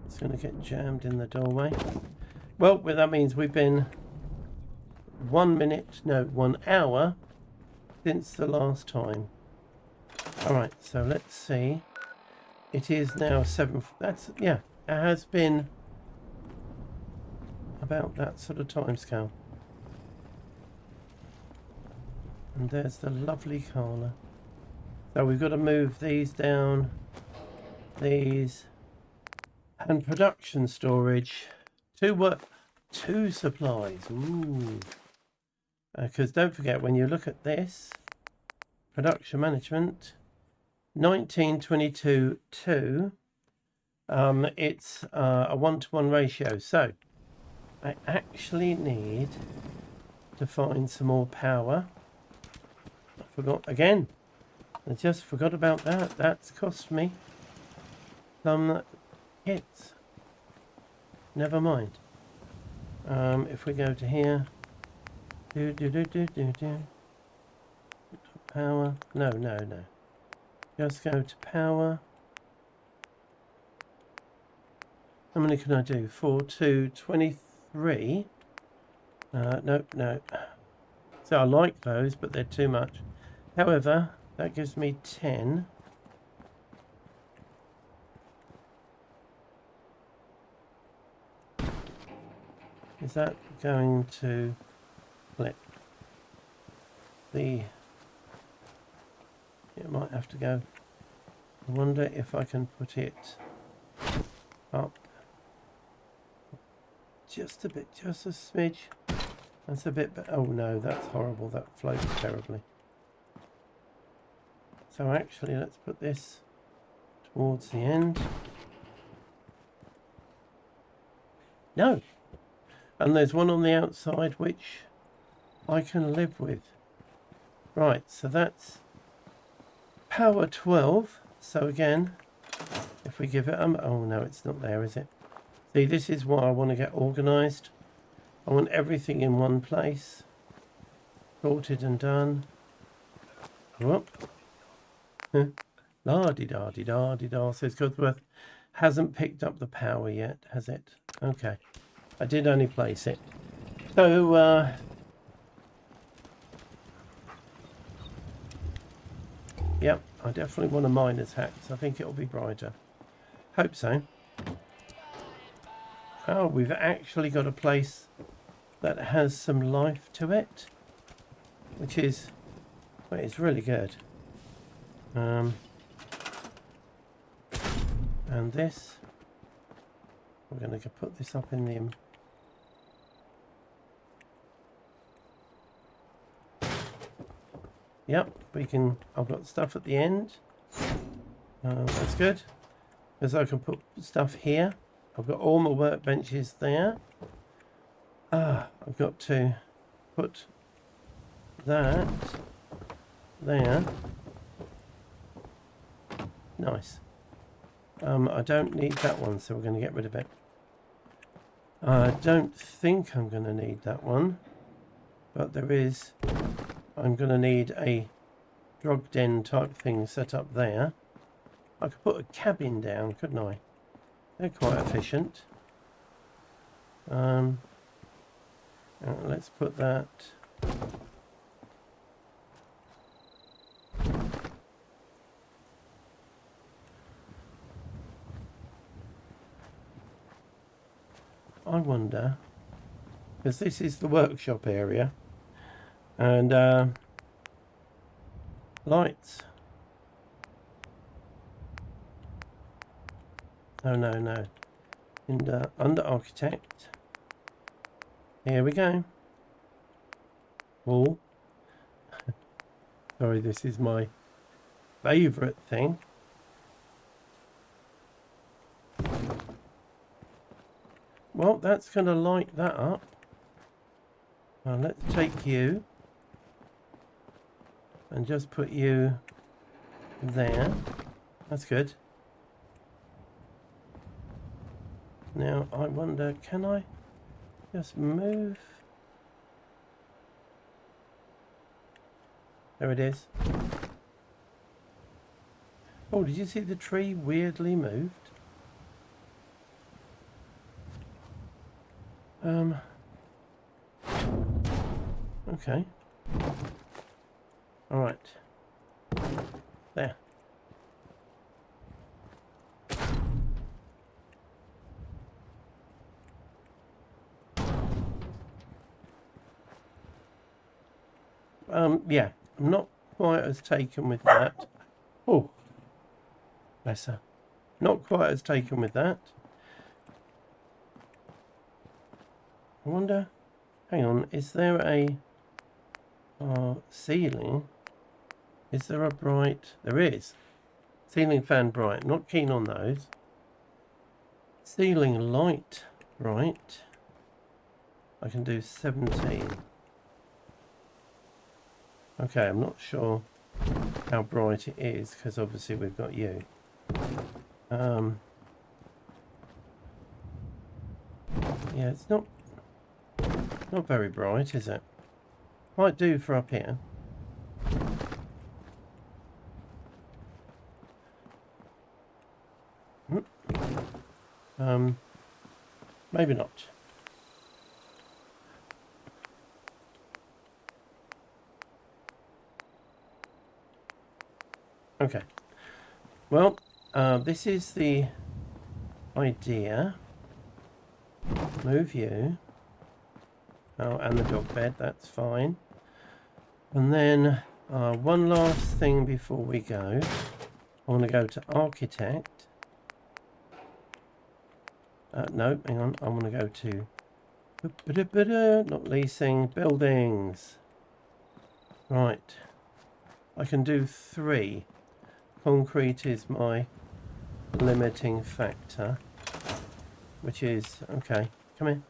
A: it's going to get jammed in the doorway. Well, that means we've been 1 hour since the last time. Alright, so let's see. It is now 7. That's, yeah, it has been about that sort of time scale. And there's the lovely Carla. So we've got to move these down, these, and production storage. Two supplies. Ooh. Because don't forget, when you look at this, production management, 1922-2, it's a 1-to-1 ratio. So I actually need to find some more power. I forgot again. I just forgot about that. That's cost me some hits. Never mind. If we go to here, power. No. Just go to power. How many can I do? 4, 2, 23. No. So I like those, but they're too much. However, that gives me 10. Is that going to flip? It might have to go. I wonder if I can put it up just a bit, just a smidge. That's a bit, oh no, that's horrible. That floats terribly. So actually, let's put this towards the end. No. And there's one on the outside which I can live with. Right, so that's power 12. So again, if we give it oh no, it's not there, is it? See, this is why I want to get organised. I want everything in one place, sorted and done. Whoop. La-di-da-di-da-di-da, says Cuthbert. Hasn't picked up the power yet, has it? Okay. I did only place it. So, yep, I definitely want a miner's hat, so I think it'll be brighter. Hope so. Oh, we've actually got a place that has some life to it, which is, well, it's really good. And this, we're going to put this up in the yep, we can. I've got stuff at the end. That's good, because I can put stuff here. I've got all my workbenches there. I've got to put that there. Nice. I don't need that one, so we're going to get rid of it. I don't think I'm going to need that one, but there is. I'm going to need a drug den type thing set up there. I could put a cabin down, couldn't I? They're quite efficient. Let's put that. I wonder, because this is the workshop area, and lights. Oh no. Under architect. Here we go. Wall. Sorry, this is my favourite thing. Well, that's going to light that up. Well, let's take you and just put you there. That's good. Now, I wonder, can I just move? There it is. Oh, did you see the tree weirdly moved? Okay. All right. There. Yeah, I'm not quite as taken with that. Oh, bless her. Not quite as taken with that. I wonder, hang on, is there a ceiling? Is there a bright? There is. Ceiling fan bright. Not keen on those. Ceiling light bright. I can do 17. Okay, I'm not sure how bright it is because obviously we've got you. Yeah, it's not very bright, is it? Might do for up here. Maybe not. Okay. Well, this is the idea. Move you. Oh, and the dog bed, that's fine. And then one last thing before we go. I want to go to architect. No, hang on. I want to go to not leasing, buildings. Right. I can do 3. Concrete is my limiting factor, which is okay. Come in.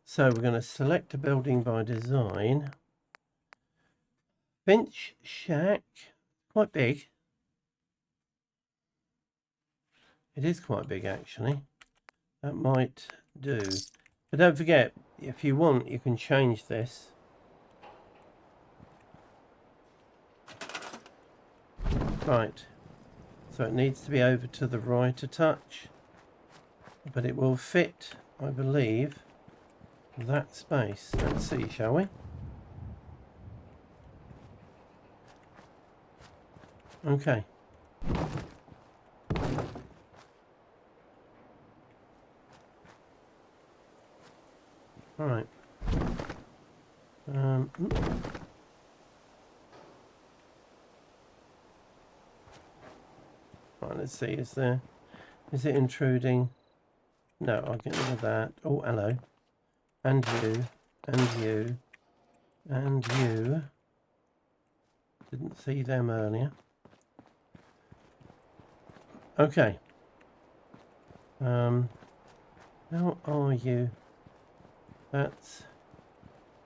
A: So we're going to select a building by design. Bench shack, quite big. It is quite big actually. That might do. But don't forget, if you want, you can change this. Right. So it needs to be over to the right a touch. But it will fit, I believe, that space. Let's see, shall we? Okay. All right. Right, let's see, is it intruding? No, I'll get rid of that. Oh, hello. And you, and you, and you. Didn't see them earlier. Okay. How are you? That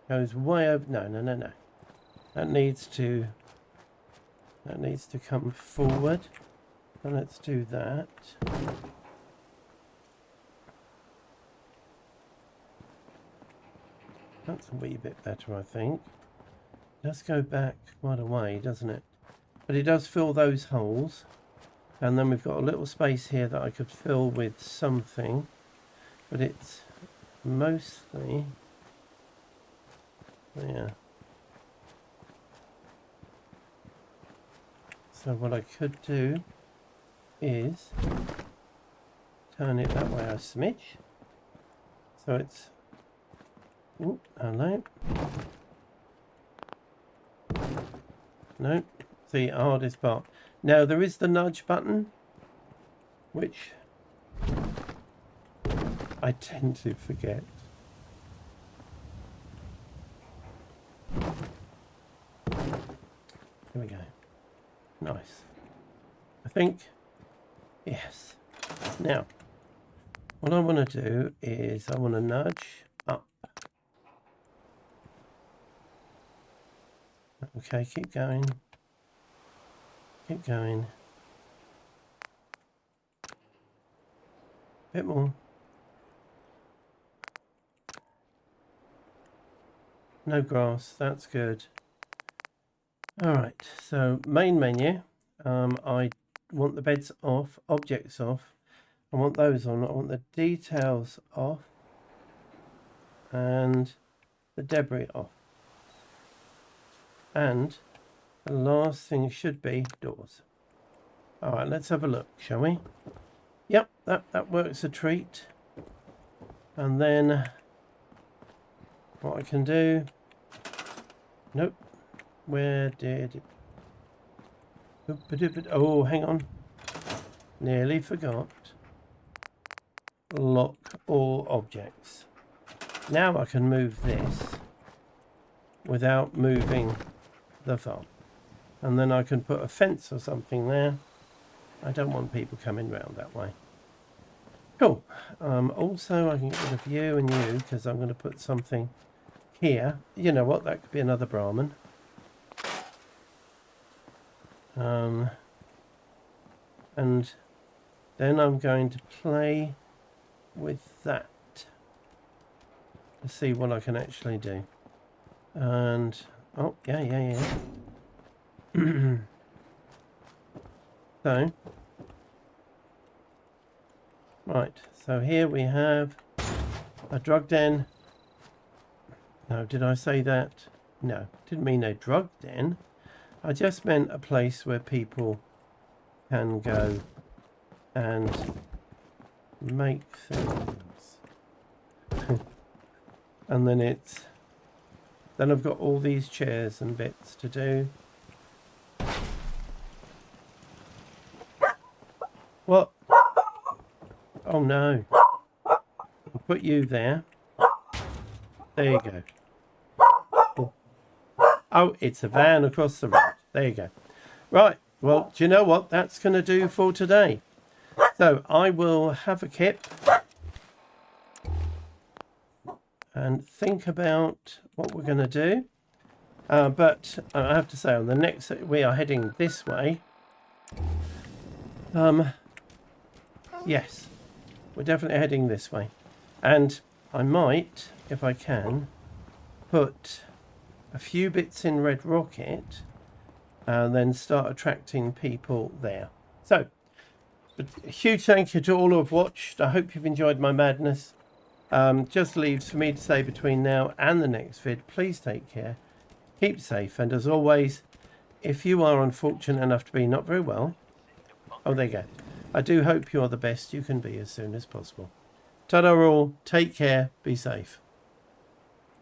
A: goes way over. No. That needs to come forward. So let's do that. That's a wee bit better, I think. It does go back quite a way, doesn't it? But it does fill those holes. And then we've got a little space here that I could fill with something. But it's mostly there. So what I could do is turn it that way a smidge. So it's... Oop, hello. No, the hardest part. Now there is the nudge button, which I tend to forget. Here we go. Nice. I think, yes. Now, What I want to do is I want to nudge up. Okay, keep going. Keep going. Bit more. No grass, that's good. Alright, so main menu. I want the beds off, objects off. I want those on. I want the details off. And the debris off. And the last thing should be doors. Alright, let's have a look, shall we? Yep, that works a treat. And then what I can do... Nope. Where did it... Oh, hang on. Nearly forgot. Lock all objects. Now I can move this without moving the farm. And then I can put a fence or something there. I don't want people coming round that way. Cool. Also, I can get rid of you and you because I'm going to put something here. You know what? That could be another Brahmin. And then I'm going to play with that to see what I can actually do. And oh yeah. So right, so here we have a drug den. No, did I say that? No, didn't mean a drug den. I just meant a place where people can go and make things. And then I've got all these chairs and bits to do. What? Oh no. I'll put you there. There you go. Oh, it's a van across the road. There you go. Right. Well, do you know what? That's going to do for today. So I will have a kip and think about what we're going to do. But I have to say, on the next, we are heading this way. Yes, we're definitely heading this way. And I might, if I can, put a few bits in Red Rocket and then start attracting people there. So, a huge thank you to all who have watched. I hope you've enjoyed my madness. Just leaves for me to say between now and the next vid, please take care, keep safe, and as always, if you are unfortunate enough to be not very well, oh, there you go. I do hope you are the best you can be as soon as possible. Ta-da all, take care, be safe.